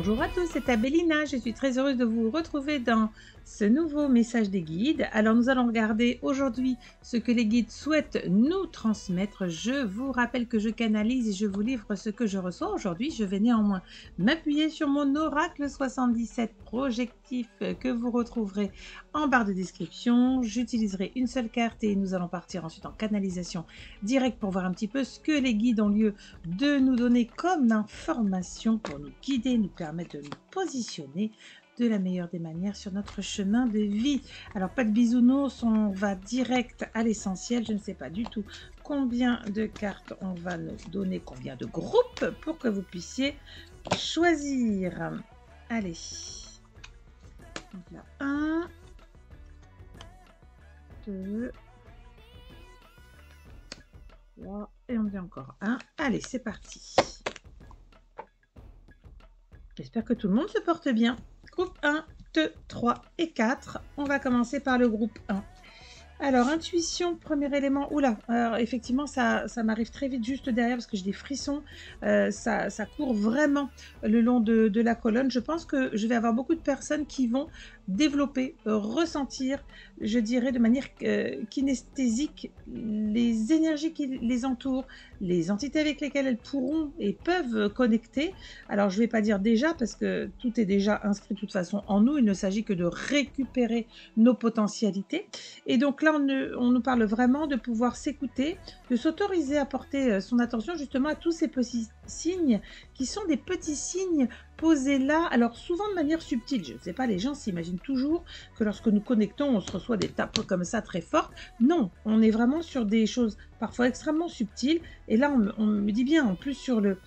Bonjour à tous, c'est Abelina. Je suis très heureuse de vous retrouver dans ce nouveau message des guides. Alors nous allons regarder aujourd'hui ce que les guides souhaitent nous transmettre. Je vous rappelle que je canalise et je vous livre ce que je reçois. Aujourd'hui, je vais néanmoins m'appuyer sur mon oracle 77 projectif que vous retrouverez en barre de description. J'utiliserai une seule carte et nous allons partir ensuite en canalisation directe pour voir un petit peu ce que les guides ont lieu de nous donner comme information pour nous guider, nous permettre de nous positionner de la meilleure des manières sur notre chemin de vie. Alors pas de bisounours, on va direct à l'essentiel. Je ne sais pas du tout combien de cartes on va nous donner, combien de groupes pour que vous puissiez choisir. Allez, donc là 1, 2, 3 et on fait encore un. Allez, c'est parti. J'espère que tout le monde se porte bien. Groupe 1, 2, 3 et 4. On va commencer par le groupe 1. Alors, intuition, premier élément. Oula, alors effectivement, ça m'arrive très vite juste derrière parce que j'ai des frissons. Ça court vraiment le long de la colonne. Je pense que je vais avoir beaucoup de personnes qui vont développer, ressentir, je dirais de manière kinesthésique, les énergies qui les entourent, les entités avec lesquelles elles pourront et peuvent connecter. Alors, je ne vais pas dire déjà parce que tout est déjà inscrit de toute façon en nous. Il ne s'agit que de récupérer nos potentialités. Et donc là, on nous parle vraiment de pouvoir s'écouter, de s'autoriser à porter son attention justement à tous ces petits signes qui sont des petits signes posés là, alors souvent de manière subtile. Je ne sais pas, les gens s'imaginent toujours que lorsque nous connectons, on se reçoit des tapes comme ça très fortes. Non, on est vraiment sur des choses parfois extrêmement subtiles. Et là, on me dit bien, en plus sur le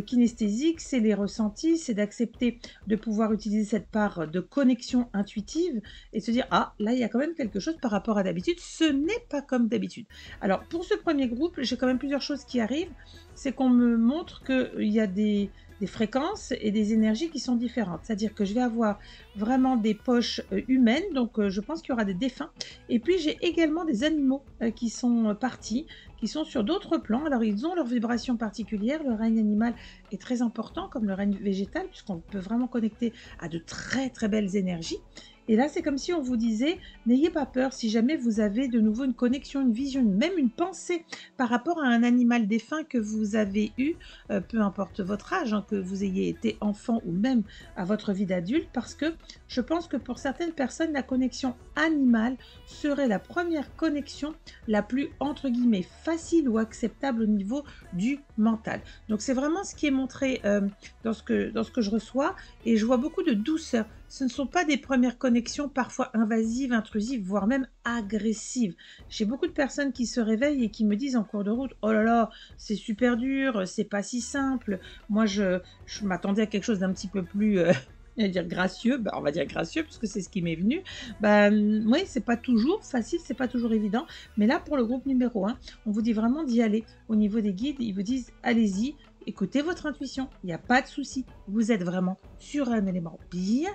kinesthésique, c'est les ressentis, c'est d'accepter de pouvoir utiliser cette part de connexion intuitive et se dire, ah, là, il y a quand même quelque chose par rapport à d'habitude. Ce n'est pas comme d'habitude. Alors, pour ce premier groupe, j'ai quand même plusieurs choses qui arrivent. C'est qu'on me montre qu'il y a des fréquences et des énergies qui sont différentes. C'est-à-dire que je vais avoir vraiment des poches humaines, donc je pense qu'il y aura des défunts. Et puis j'ai également des animaux qui sont partis, qui sont sur d'autres plans. Alors ils ont leurs vibrations particulières. Le règne animal est très important, comme le règne végétal, puisqu'on peut vraiment connecter à de très très belles énergies. Et là, c'est comme si on vous disait, n'ayez pas peur si jamais vous avez de nouveau une connexion, une vision, même une pensée par rapport à un animal défunt que vous avez eu, peu importe votre âge, hein, que vous ayez été enfant ou même à votre vie d'adulte, parce que je pense que pour certaines personnes, la connexion animale serait la première connexion la plus, entre guillemets, facile ou acceptable au niveau du mental. Donc c'est vraiment ce qui est montré dans ce que je reçois, et je vois beaucoup de douceur. Ce ne sont pas des premières connexions parfois invasives, intrusives, voire même agressives. J'ai beaucoup de personnes qui se réveillent et qui me disent en cours de route, oh là là, c'est super dur, c'est pas si simple. Moi, je m'attendais à quelque chose d'un petit peu plus, dire gracieux, on va dire gracieux puisque c'est ce qui m'est venu. Oui, c'est pas toujours facile, c'est pas toujours évident. Mais là, pour le groupe numéro 1, on vous dit vraiment d'y aller. Au niveau des guides, ils vous disent, allez-y, écoutez votre intuition, il n'y a pas de souci. Vous êtes vraiment sur un élément bien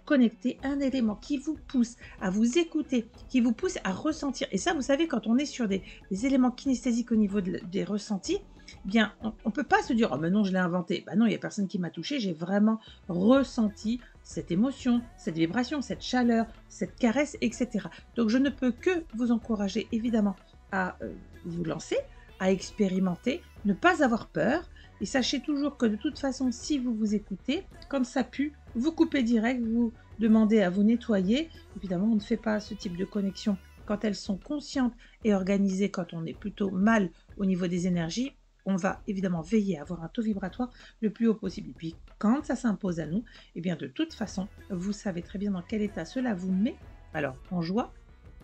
connecter, un élément qui vous pousse à vous écouter, qui vous pousse à ressentir. Et ça, vous savez, quand on est sur des éléments kinesthésiques au niveau des ressentis, bien, on ne peut pas se dire « Oh, mais non, je l'ai inventé ». Non, il n'y a personne qui m'a touché. J'ai vraiment ressenti cette émotion, cette vibration, cette chaleur, cette caresse, etc. Donc, je ne peux que vous encourager, évidemment, à vous lancer, à expérimenter, ne pas avoir peur. Et sachez toujours que de toute façon, si vous vous écoutez, quand ça pue, vous coupez direct, vous demandez à vous nettoyer. Évidemment, on ne fait pas ce type de connexion quand elles sont conscientes et organisées, quand on est plutôt mal au niveau des énergies. On va évidemment veiller à avoir un taux vibratoire le plus haut possible. Et puis, quand ça s'impose à nous, eh bien, de toute façon, vous savez très bien dans quel état cela vous met. Alors, en joie,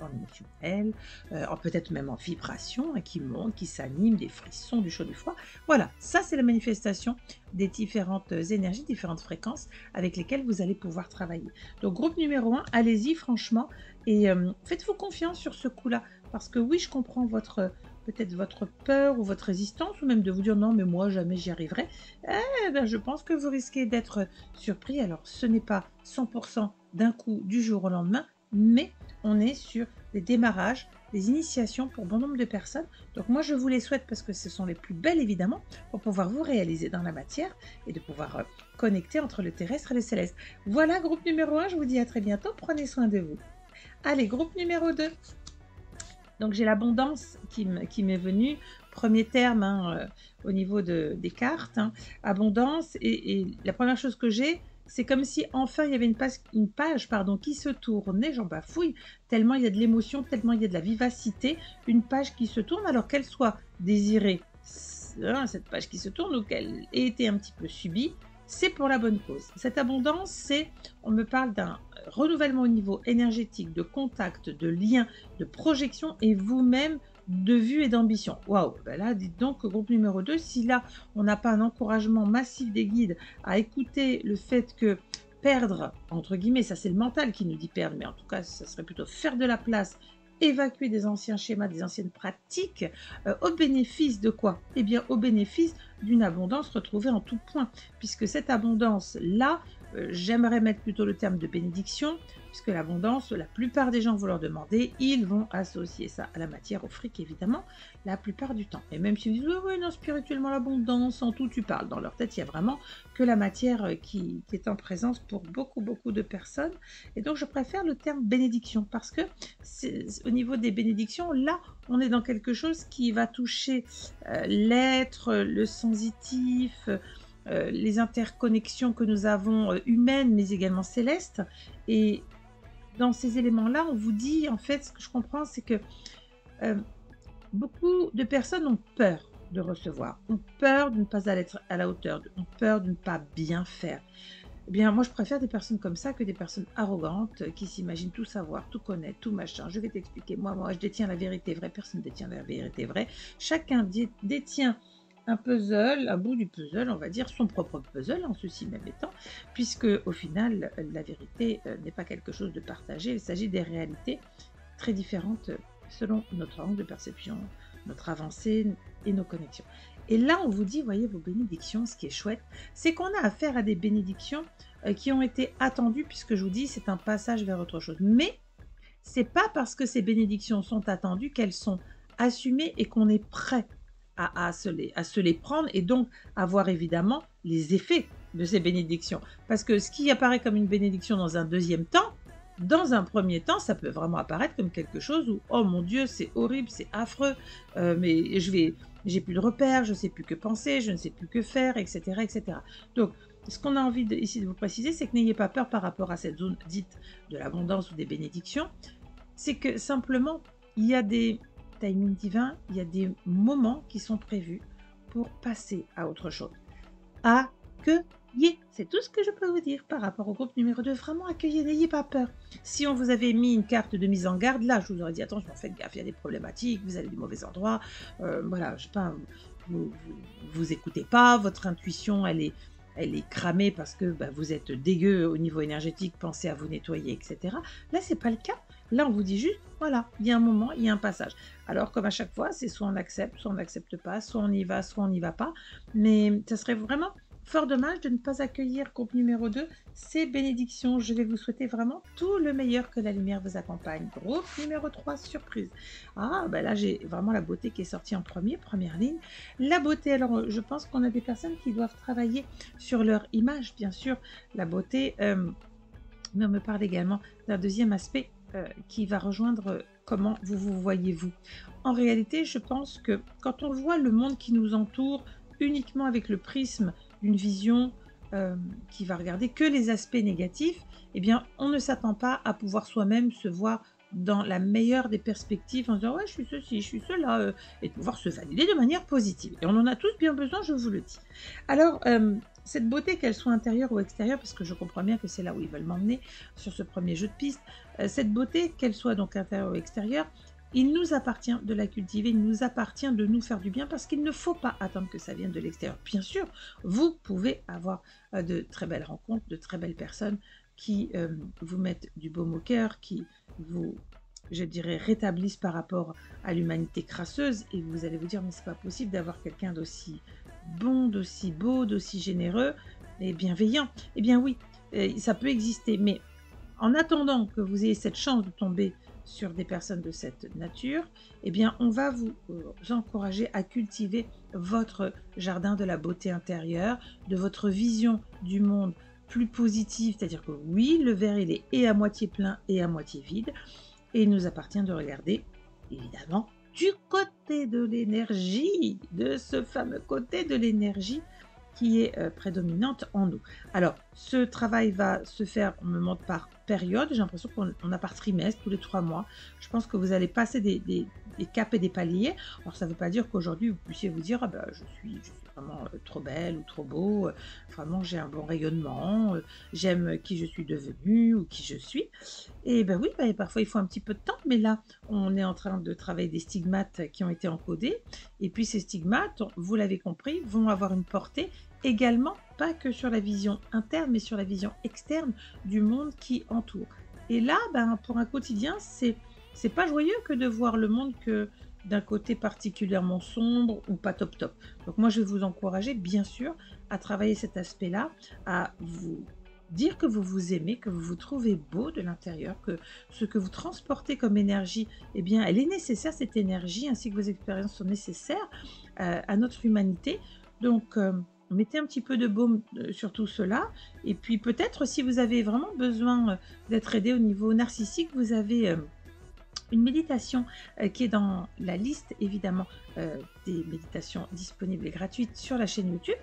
en émotionnel, peut-être même en vibration, qui monte, qui s'anime, des frissons, du chaud, du froid. Voilà, ça c'est la manifestation des différentes énergies, différentes fréquences avec lesquelles vous allez pouvoir travailler. Donc groupe numéro 1, allez-y franchement et faites-vous confiance sur ce coup-là, parce que oui, je comprends peut-être votre peur ou votre résistance, ou même de vous dire non mais moi jamais j'y arriverai. Je pense que vous risquez d'être surpris. Alors ce n'est pas 100% d'un coup du jour au lendemain, mais on est sur des démarrages des initiations pour bon nombre de personnes. Donc moi, je vous les souhaite parce que ce sont les plus belles, évidemment, pour pouvoir vous réaliser dans la matière et de pouvoir connecter entre le terrestre et le céleste. Voilà, groupe numéro 1, je vous dis à très bientôt. Prenez soin de vous. Allez, groupe numéro 2. Donc j'ai l'abondance qui m'est venue, premier terme hein, au niveau des cartes, hein, abondance, et la première chose que j'ai, c'est comme si enfin il y avait une page pardon, qui se tournait, j'en bafouille, tellement il y a de l'émotion, tellement il y a de la vivacité, une page qui se tourne alors qu'elle soit désirée, hein, cette page qui se tourne, ou qu'elle ait été un petit peu subie, c'est pour la bonne cause. Cette abondance, c'est, on me parle d'un renouvellement au niveau énergétique, de contact, de lien, de projection et vous-même de vue et d'ambition. Waouh, ben là, dites donc, groupe numéro 2, si là, on n'a pas un encouragement massif des guides à écouter le fait que perdre, entre guillemets, ça c'est le mental qui nous dit perdre, mais en tout cas, ça serait plutôt faire de la place, évacuer des anciens schémas, des anciennes pratiques, au bénéfice de quoi? Eh bien, au bénéfice d'une abondance retrouvée en tout point, puisque cette abondance-là, j'aimerais mettre plutôt le terme de bénédiction, puisque l'abondance, la plupart des gens vont leur demander, ils vont associer ça à la matière, au fric évidemment, la plupart du temps. Et même s'ils disent, oui, non, spirituellement l'abondance, en tout tu parles, dans leur tête, il y a vraiment que la matière qui est en présence pour beaucoup, beaucoup de personnes. Et donc, je préfère le terme bénédiction, parce que au niveau des bénédictions, là, on est dans quelque chose qui va toucher l'être, le sensitif, les interconnexions que nous avons humaines, mais également célestes. Et dans ces éléments-là, on vous dit, en fait, ce que je comprends, c'est que beaucoup de personnes ont peur de recevoir, ont peur de ne pas être à la hauteur, ont peur de ne pas bien faire. Eh bien, moi, je préfère des personnes comme ça que des personnes arrogantes qui s'imaginent tout savoir, tout connaître, tout machin. Je vais t'expliquer. Moi, je détiens la vérité vraie. Personne ne détient la vérité vraie. Chacun détient un puzzle, un bout du puzzle, on va dire, son propre puzzle, en ceci même étant, puisque au final, la vérité n'est pas quelque chose de partagé. Il s'agit des réalités très différentes selon notre angle de perception, notre avancée et nos connexions. Et là, on vous dit, voyez, vos bénédictions, ce qui est chouette, c'est qu'on a affaire à des bénédictions qui ont été attendues, puisque je vous dis, c'est un passage vers autre chose. Mais c'est pas parce que ces bénédictions sont attendues qu'elles sont assumées et qu'on est prêt à se les prendre et donc avoir évidemment les effets de ces bénédictions. Parce que ce qui apparaît comme une bénédiction dans un deuxième temps, dans un premier temps, ça peut vraiment apparaître comme quelque chose où, oh mon Dieu, c'est horrible, c'est affreux, mais j'ai plus de repères, je ne sais plus que penser, je ne sais plus que faire, etc. etc. Donc, ce qu'on a envie ici de vous préciser, c'est que n'ayez pas peur par rapport à cette zone dite de l'abondance ou des bénédictions. C'est que simplement, il y a des timings divins, il y a des moments qui sont prévus pour passer à autre chose. Accueillez, c'est tout ce que je peux vous dire par rapport au groupe numéro 2. Vraiment accueillez, n'ayez pas peur. Si on vous avait mis une carte de mise en garde, là, je vous aurais dit, attention, faites gaffe, il y a des problématiques, vous allez du mauvais endroit, voilà, je sais pas, vous écoutez pas, votre intuition, elle est cramée parce que vous êtes dégueu au niveau énergétique, pensez à vous nettoyer, etc. Là, c'est pas le cas. Là, on vous dit juste, voilà, il y a un moment, il y a un passage. Alors, comme à chaque fois, c'est soit on accepte, soit on n'accepte pas, soit on y va, soit on n'y va pas. Mais ça serait vraiment fort dommage de ne pas accueillir groupe numéro 2 ces bénédictions. Je vais vous souhaiter vraiment tout le meilleur, que la lumière vous accompagne. Groupe numéro 3, surprise. Ah, là, j'ai vraiment la beauté qui est sortie en première ligne. La beauté, alors, je pense qu'on a des personnes qui doivent travailler sur leur image, bien sûr, la beauté, mais on me parle également d'un deuxième aspect qui va rejoindre comment vous voyez vous. En réalité, je pense que quand on voit le monde qui nous entoure uniquement avec le prisme d'une vision qui va regarder que les aspects négatifs, eh bien, on ne s'attend pas à pouvoir soi-même se voir dans la meilleure des perspectives en disant « ouais, je suis ceci, je suis cela », et de pouvoir se valider de manière positive. Et on en a tous bien besoin, je vous le dis. Alors, cette beauté, qu'elle soit intérieure ou extérieure, parce que je comprends bien que c'est là où ils veulent m'emmener sur ce premier jeu de piste, cette beauté, qu'elle soit donc intérieure ou extérieure, il nous appartient de la cultiver, il nous appartient de nous faire du bien, parce qu'il ne faut pas attendre que ça vienne de l'extérieur. Bien sûr, vous pouvez avoir de très belles rencontres, de très belles personnes qui vous mettent du baume au cœur, qui vous, je dirais, rétablissent par rapport à l'humanité crasseuse, et vous allez vous dire, mais c'est pas possible d'avoir quelqu'un d'aussi bon, d'aussi beau, d'aussi généreux et bienveillant. Eh bien oui, ça peut exister, mais en attendant que vous ayez cette chance de tomber sur des personnes de cette nature, eh bien, on va vous encourager à cultiver votre jardin de la beauté intérieure, de votre vision du monde plus positive, c'est-à-dire que oui, le verre, il est et à moitié plein et à moitié vide, et il nous appartient de regarder, évidemment, du côté de l'énergie, de ce fameux côté de l'énergie qui est prédominante en nous. Alors, ce travail va se faire, on me montre par période, j'ai l'impression qu'on a par trimestre, tous les 3 mois. Je pense que vous allez passer des caps et des paliers. Alors, ça ne veut pas dire qu'aujourd'hui, vous puissiez vous dire, ah ben, je suis vraiment trop belle ou trop beau, vraiment j'ai un bon rayonnement, j'aime qui je suis devenue ou qui je suis. Et ben oui, ben, parfois il faut un petit peu de temps, mais là, on est en train de travailler des stigmates qui ont été encodés. Et puis ces stigmates, vous l'avez compris, vont avoir une portée également, pas que sur la vision interne, mais sur la vision externe du monde qui entoure. Et là, ben, pour un quotidien, c'est pas joyeux que de voir le monde que d'un côté particulièrement sombre ou pas top top. Donc moi, je vais vous encourager, bien sûr, à travailler cet aspect-là, à vous dire que vous vous aimez, que vous vous trouvez beau de l'intérieur, que ce que vous transportez comme énergie, eh bien, elle est nécessaire, cette énergie, ainsi que vos expériences sont nécessaires à notre humanité. Donc, mettez un petit peu de baume sur tout cela. Et puis, peut-être, si vous avez vraiment besoin d'être aidé au niveau narcissique, vous avez une méditation qui est dans la liste, évidemment, des méditations disponibles et gratuites sur la chaîne YouTube.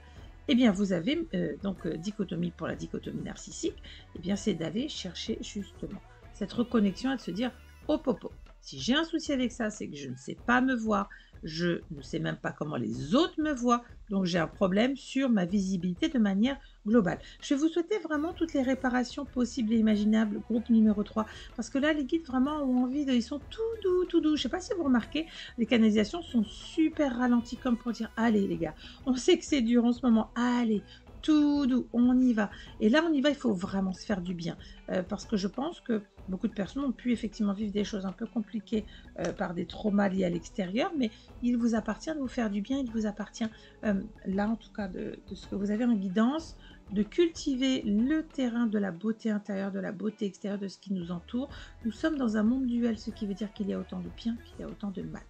Eh bien, vous avez donc dichotomie pour la dichotomie narcissique. Eh bien, c'est d'aller chercher justement cette reconnexion et de se dire, oh popo, si j'ai un souci avec ça, c'est que je ne sais pas me voir, je ne sais même pas comment les autres me voient, donc j'ai un problème sur ma visibilité de manière globale. Je vais vous souhaiter vraiment toutes les réparations possibles et imaginables, groupe numéro 3, parce que là, les guides vraiment ont envie de... Ils sont tout doux, tout doux. Je ne sais pas si vous remarquez, les canalisations sont super ralenties, comme pour dire, allez les gars, on sait que c'est dur en ce moment, allez, tout doux, on y va. Et là, on y va, il faut vraiment se faire du bien. Parce que je pense que beaucoup de personnes ont pu effectivement vivre des choses un peu compliquées par des traumas liés à l'extérieur, mais il vous appartient de vous faire du bien, il vous appartient, là en tout cas, de ce que vous avez en guidance, de cultiver le terrain de la beauté intérieure, de la beauté extérieure, de ce qui nous entoure. Nous sommes dans un monde duel, ce qui veut dire qu'il y a autant de bien qu'il y a autant de mal.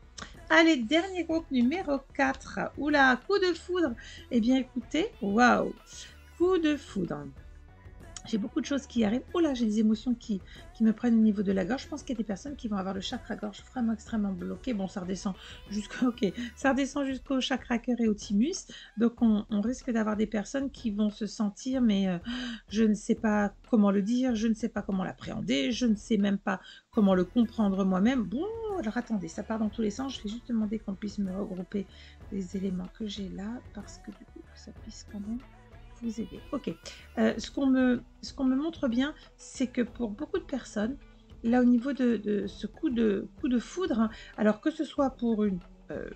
Allez, dernier groupe numéro 4. Oula, coup de foudre. Eh bien, écoutez, waouh, coup de foudre. J'ai beaucoup de choses qui arrivent. Oh là, j'ai des émotions qui me prennent au niveau de la gorge. Je pense qu'il y a des personnes qui vont avoir le chakra gorge vraiment extrêmement bloqué. Bon, ça redescend jusqu'au chakra cœur et au thymus. Donc, on risque d'avoir des personnes qui vont se sentir, mais je ne sais pas comment le dire, je ne sais pas comment l'appréhender, je ne sais même pas comment le comprendre moi-même. Bon, alors attendez, ça part dans tous les sens. Je vais juste demander qu'on puisse me regrouper les éléments que j'ai là, parce que du coup, ça puisse quand même vous aider. Ok. Ce qu'on me montre bien, c'est que pour beaucoup de personnes, là au niveau de ce coup de foudre, hein, alors que ce soit pour une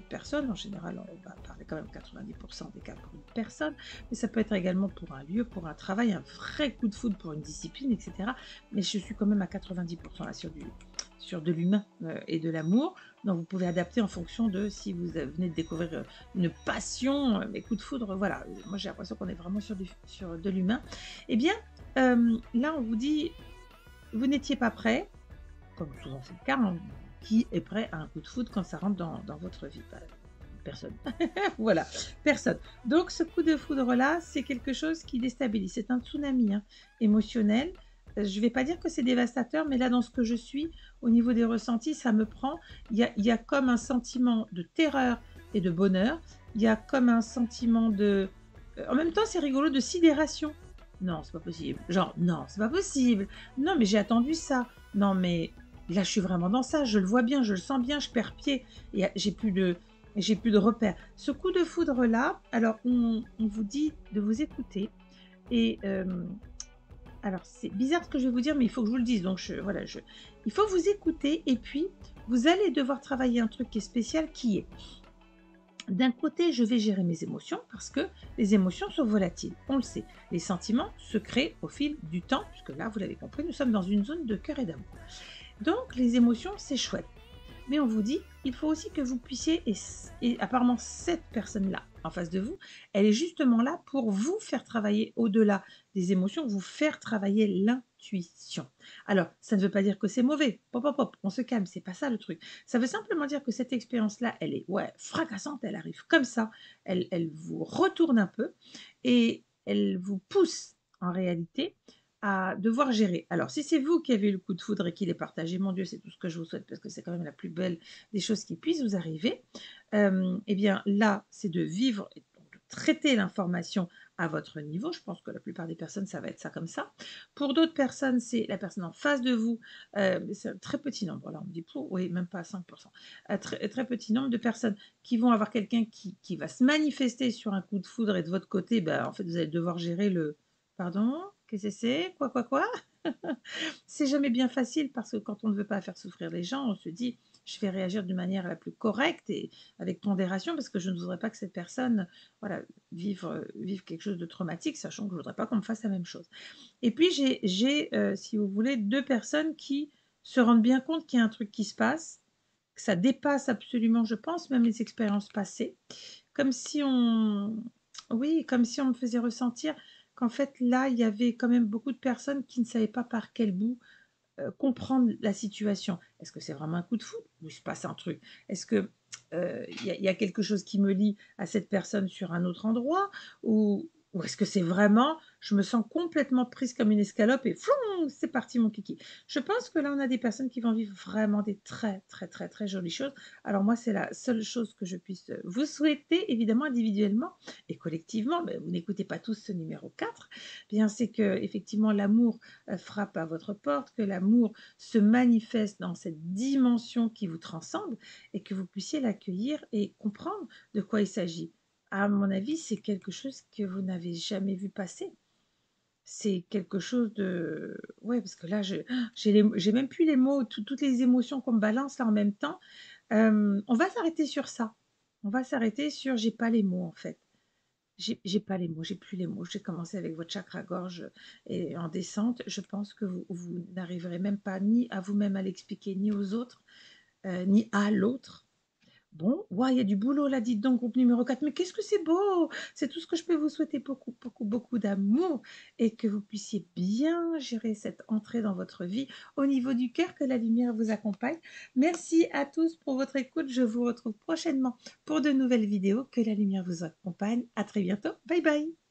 personne, en général on va parler quand même 90% des cas pour une personne, mais ça peut être également pour un lieu, pour un travail, un vrai coup de foudre pour une discipline, etc. Mais je suis quand même à 90% là sur de l'humain et de l'amour. Donc vous pouvez adapter en fonction de si vous venez de découvrir une passion, mes coups de foudre, voilà. Moi j'ai l'impression qu'on est vraiment sur de l'humain. Eh bien, là on vous dit, vous n'étiez pas prêt, comme souvent c'est le cas, hein. Qui est prêt à un coup de foudre quand ça rentre dans votre vie? Personne. Voilà, personne. Donc ce coup de foudre-là, c'est quelque chose qui déstabilise. C'est un tsunami émotionnel. Je ne vais pas dire que c'est dévastateur, mais là, dans ce que je suis, au niveau des ressentis, ça me prend. Il y a comme un sentiment de terreur et de bonheur. Il y a comme un sentiment de... en même temps, c'est rigolo, de sidération. Non, c'est pas possible. Genre, non, c'est pas possible. Non, mais j'ai attendu ça. Non, mais là, je suis vraiment dans ça. Je le vois bien, je le sens bien, je perds pied. Et j'ai plus de repères. Ce coup de foudre-là, alors, on vous dit de vous écouter. Et... alors, c'est bizarre ce que je vais vous dire, mais il faut que je vous le dise. Donc, il faut vous écouter et puis, vous allez devoir travailler un truc qui est spécial, qui est, d'un côté, je vais gérer mes émotions parce que les émotions sont volatiles. On le sait. Les sentiments se créent au fil du temps, puisque là, vous l'avez compris, nous sommes dans une zone de cœur et d'amour. Donc, les émotions, c'est chouette. mais on vous dit, il faut aussi que vous puissiez, et apparemment cette personne-là en face de vous, elle est justement là pour vous faire travailler au-delà des émotions, vous faire travailler l'intuition. Alors, ça ne veut pas dire que c'est mauvais. Hop, hop, hop, on se calme, c'est pas ça le truc. Ça veut simplement dire que cette expérience-là, elle est ouais, fracassante, elle arrive comme ça, elle vous retourne un peu et elle vous pousse en réalité à devoir gérer. Alors, si c'est vous qui avez eu le coup de foudre et qui les partagez, mon Dieu, c'est tout ce que je vous souhaite parce que c'est quand même la plus belle des choses qui puissent vous arriver. Eh bien, là, c'est de vivre et de traiter l'information à votre niveau. Je pense que la plupart des personnes, ça va être ça comme ça. Pour d'autres personnes, c'est la personne en face de vous. C'est un très petit nombre. Là, on me dit, oui, même pas à 5%. Très, très petit nombre de personnes qui vont avoir quelqu'un qui va se manifester sur un coup de foudre et de votre côté, en fait, vous allez devoir gérer le pardon, qu'est-ce que c'est? Quoi? C'est jamais bien facile parce que quand on ne veut pas faire souffrir les gens, on se dit je vais réagir d'une manière la plus correcte et avec pondération parce que je ne voudrais pas que cette personne voilà, vive quelque chose de traumatique, sachant que je ne voudrais pas qu'on me fasse la même chose. Et puis j'ai si vous voulez, deux personnes qui se rendent bien compte qu'il y a un truc qui se passe, que ça dépasse absolument, je pense, même les expériences passées, comme si on, oui, comme si on me faisait ressentir qu'en fait là, il y avait quand même beaucoup de personnes qui ne savaient pas par quel bout comprendre la situation. Est-ce que c'est vraiment un coup de foudre ou il se passe un truc? Est-ce que y a quelque chose qui me lie à cette personne sur un autre endroit ou est-ce que c'est vraiment, je me sens complètement prise comme une escalope et floum, c'est parti mon kiki. Je pense que là, on a des personnes qui vont vivre vraiment des très, très, très, très jolies choses. Alors moi, c'est la seule chose que je puisse vous souhaiter, évidemment, individuellement et collectivement, mais vous n'écoutez pas tous ce numéro 4, bien c'est que effectivement l'amour frappe à votre porte, que l'amour se manifeste dans cette dimension qui vous transcende et que vous puissiez l'accueillir et comprendre de quoi il s'agit. À mon avis, c'est quelque chose que vous n'avez jamais vu passer. C'est quelque chose de... Ouais, parce que là, j'ai même plus les mots, toutes les émotions qu'on me balance là en même temps. On va s'arrêter sur ça. On va s'arrêter sur j'ai pas les mots en fait. J'ai pas les mots, j'ai plus les mots. J'ai commencé avec votre chakra-gorge et en descente. Je pense que vous n'arriverez même pas ni à vous-même à l'expliquer, ni aux autres, ni à l'autre. Bon, ouais, il y a du boulot là, dites donc, groupe numéro 4. Mais qu'est-ce que c'est beau! C'est tout ce que je peux vous souhaiter, beaucoup, beaucoup, beaucoup d'amour et que vous puissiez bien gérer cette entrée dans votre vie au niveau du cœur, que la lumière vous accompagne. Merci à tous pour votre écoute. Je vous retrouve prochainement pour de nouvelles vidéos. Que la lumière vous accompagne. À très bientôt. Bye bye!